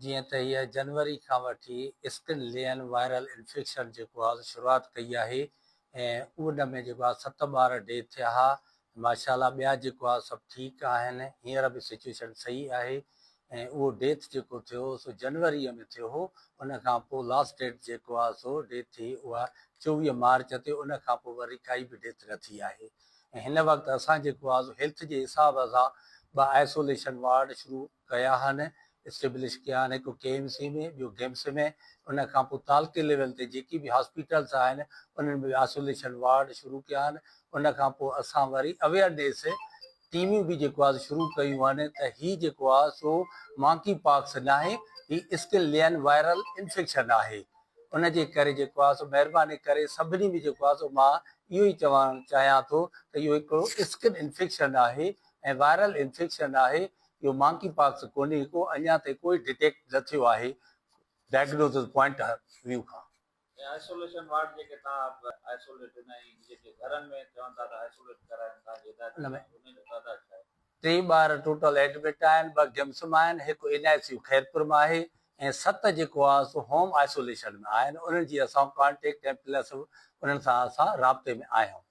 जीअं त हीअ जनवरी खां वठी स्किन लेन वायरल इन्फेक्शन जेको आहे शुरूआति कई आहे ऐं उन में जेको आहे 7 ॿार डेथ थिया हुआ। माशाल्लाह ॿिया जेको आहे सभु ठीकु आहिनि, हींअर बि सिचुएशन सही आहे ऐं उहो डेथ जेको थियो सो जनवरीअ में थियो हो। उन खां पोइ लास्ट डेट जेको आहे सो डेथ थी उहा 24 मार्च ते, उन खां पोइ वरी काई बि डेथ न थी आहे। ऐं हिन वक़्तु असां जेको आहे हेल्थ जे हिसाब सां 2 आइसोलेशन वार्ड शुरू कया आहिनि, इस्टेब्लिश किया आहिनि, हिकु KMC में, ॿियो गेम्स में। उन खां पोइ तालुके लेवल ते जेकी बि हॉस्पिटल्स आहिनि उन्हनि में आइसोलेशन वार्ड शुरू कया आहिनि। उन खां पोइ असां वरी अवेयरनेस टीमियूं बि जेको आहे शुरू कयूं आहिनि त हीउ जेको आहे सो मांकी पॉक्स न आहे, हीउ स्किन लेन वायरल इन्फेक्शन आहे। उन जे करे जेको आहे सो महिरबानी करे सभिनी बि जेको आहे सो मां इहो ई चवणु चाहियां थो त इहो हिकिड़ो स्किन इन्फेक्शन आहे ऐं वायरल इन्फेक्शन आहे। इहो मांकी पॉक्स कोन्हे को, अञा ताईं कोई डिटेक्ट न थियो आहे डायग्नोसिस पॉइंट ऑफ व्यू खां। आइसोलेशन वार्ड जेके तव्हां आइसोलेट न जेके घरनि में चवनि था त आइसोलेट कराइनि था उन में उन जो तादाद छा आहे? 3 ॿार टोटल एडमिट आहिनि, 2 गेम्स में आहिनि, हिकु NICU खैरपुर में आहे ऐं 7 जेको आहे सो होम आइसोलेशन में आहिनि। उन्हनि जी असां कॉन्टेक्ट ऐं प्लस उन्हनि सां असां राब्ते में आहियूं।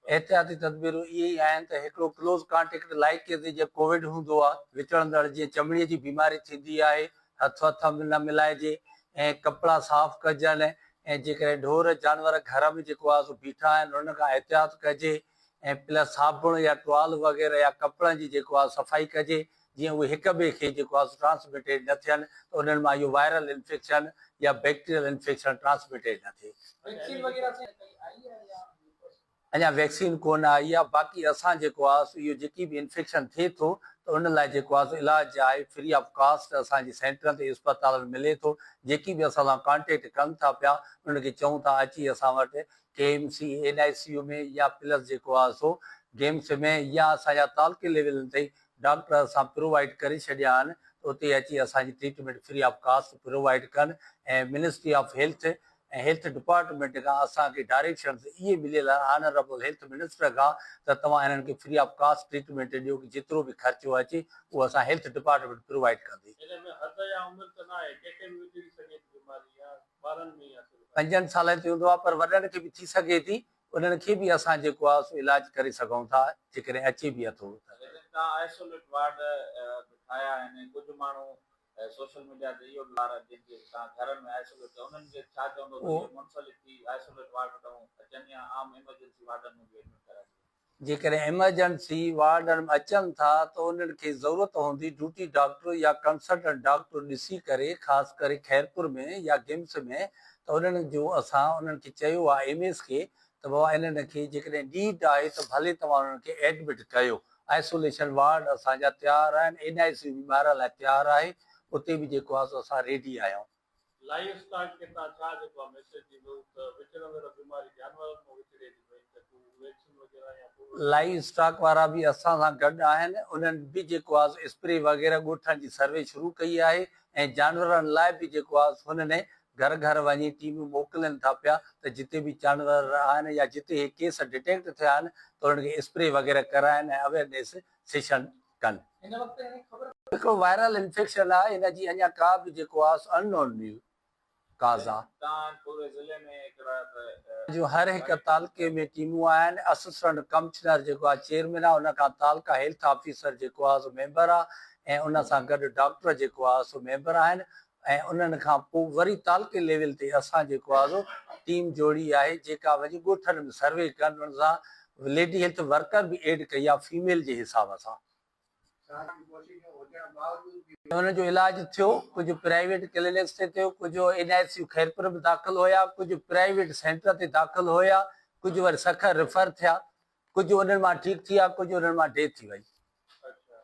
एहतियाती तदबीरूं इहे ई आहिनि त हिकिड़ो क्लोज़ कॉन्टेक्ट लाइक जीअं कोविड हूंदो आहे, विचड़ंदड़ जीअं चमड़ीअ जी बीमारी थींदी आहे, हथ न मिलाइजे ऐं कपिड़ा साफ़ कजनि ऐं जेकॾहिं ढोर जानवर घर में जेको आहे सो बीठा आहिनि उन खां एहतियात कजे ऐं प्लस साबुण या टुवाल वग़ैरह या कपिड़नि जी जेको आहे सफ़ाई कजे, जीअं उहे हिक ॿिए खे जेको आहे ट्रांसमिटेड न थियनि त उन्हनि मां इहो वायरल इन्फेक्शन या बैक्टीरियल इन्फेक्शन ट्रांसमिटेड न थिए। अञा वैक्सीन कोन आई आहे। बाक़ी असां जेको आहे इहो जेकी बि इन्फेक्शन थिए थो त उन लाइ जेको आहे इलाजु आहे फ्री ऑफ कास्ट असांजे सेंटर ते अस्पताल में मिले थो। जेकी बि असां सां कॉन्टेक्ट कनि था पिया उनखे चऊं था अची असां वटि KMC NICU में या प्लस जेको आहे सो गेम्स में या असांजा तालुके लेवल ते डॉक्टर असां प्रोवाइड करे छॾिया आहिनि, उते अची असांजी treatment free of cost provide कनि। ऐं मिनिस्ट्री ऑफ हेल्थ ऐं हेल्थ डिपार्टमेंट खां असांखे डायरेक्शन इहे मिलियल आहे ऑनरेबल हेल्थ मिनिस्टर खां त तव्हां हिननि खे फ्री ऑफ कास्ट ट्रीटमेंट ॾियो, कि जेतिरो बि ख़र्चो अचे उहो असां हेल्थ डिपार्टमेंट प्रोवाइड कंदी। 5 सालनि ते हूंदो आहे पर वॾनि खे बि थी सघे थी, उन्हनि खे बि असां जेको आहे सो इलाजु करे सघूं था जेकॾहिं अचे बि अथो। आइसोलेट वार्ड ठाहिया आहिनि, कुझु माण्हू सोशल मीडिया ते इहो जेके तव्हां घरनि में आइसोलेट उन्हनि खे छा चवंदो मुंसलिकी आइसोलेट वार्ड ॾांहुं अचनि या आम इमरजेंसी वार्डनि में बि एडमिट कराए? जेकॾहिं इमरजेंसी वार्डनि में अचनि था त उन्हनि खे ज़रूरत हूंदी ड्यूटी डॉक्टर या कंसल्टेंट डॉक्टर ॾिसी करे, ख़ासि करे खैरपुर में या गेम्स में, त उन्हनि जो असां उन्हनि खे चयो आहे MS खे त बाबा इन्हनि खे जेकॾहिं नीड आहे त भले तव्हां उन्हनि खे एडमिट कयो। आइसोलेशन वार्ड असांजा तयारु आहिनि, NICU बि ॿार लाइ तयारु आहे, उते बि जेको आहे सो असां रेडी आहियूं। लाइव स्टॉक के साथ छा जेको मैसेज ॾींदो त विचड़ंदड़ बीमारी जानवरनि में विचड़े थी पई त तूं वैक्सीन वग़ैरह या लाइव स्टॉक वारा बि असां सां गॾु आहिनि, उन्हनि बि जेको आहे स्प्रे वग़ैरह ॻोठनि जी सर्वे शुरू कई आहे ऐं जानवरनि लाइ बि जेको आहे हुननि घर घर वञी टीमूं मोकिलनि था पिया त जिते बि जानवर आहिनि या जिते केस डिटेक्ट थिया आहिनि त उन्हनि खे स्प्रे वग़ैरह कराइनि ऐं अवेयरनेस सेशन कनि। हिकिड़ो वायरल इन्फेक्शन आहे, हिन जी अञा का बि जेको आहे अननोन काज़ आहे। जो हर हिकु तालुके में टीमूं आहिनि, असिस्टेंट कमिश्नर जेको आहे चेयरमैन आहे, उन खां तालुका हेल्थ ऑफिसर जेको आहे सो मेंबर आहे ऐं उन सां गॾु डॉक्टर जेको आहे सो मेंबर आहिनि ऐं उन्हनि खां पोइ वरी तालुके लेवल ते असां जेको आहे सो टीम जोड़ी आहे जेका वञी ॻोठनि में सर्वे कनि। उन सां lady health worker B Ed कई आहे फीमेल जे हिसाब सां। उनजो इलाजु थियो, कुझु प्राइवेट क्लिनिक्स ते थियो, कुझु NICU खैरपुर में दाख़िल हुया, कुझु प्राइवेट सेंटर ते दाख़िल हुया, कुझु वरी सखर रिफर थिया, कुझु उन्हनि मां ठीकु थी विया, कुझु उन्हनि मां डेथ थी वई।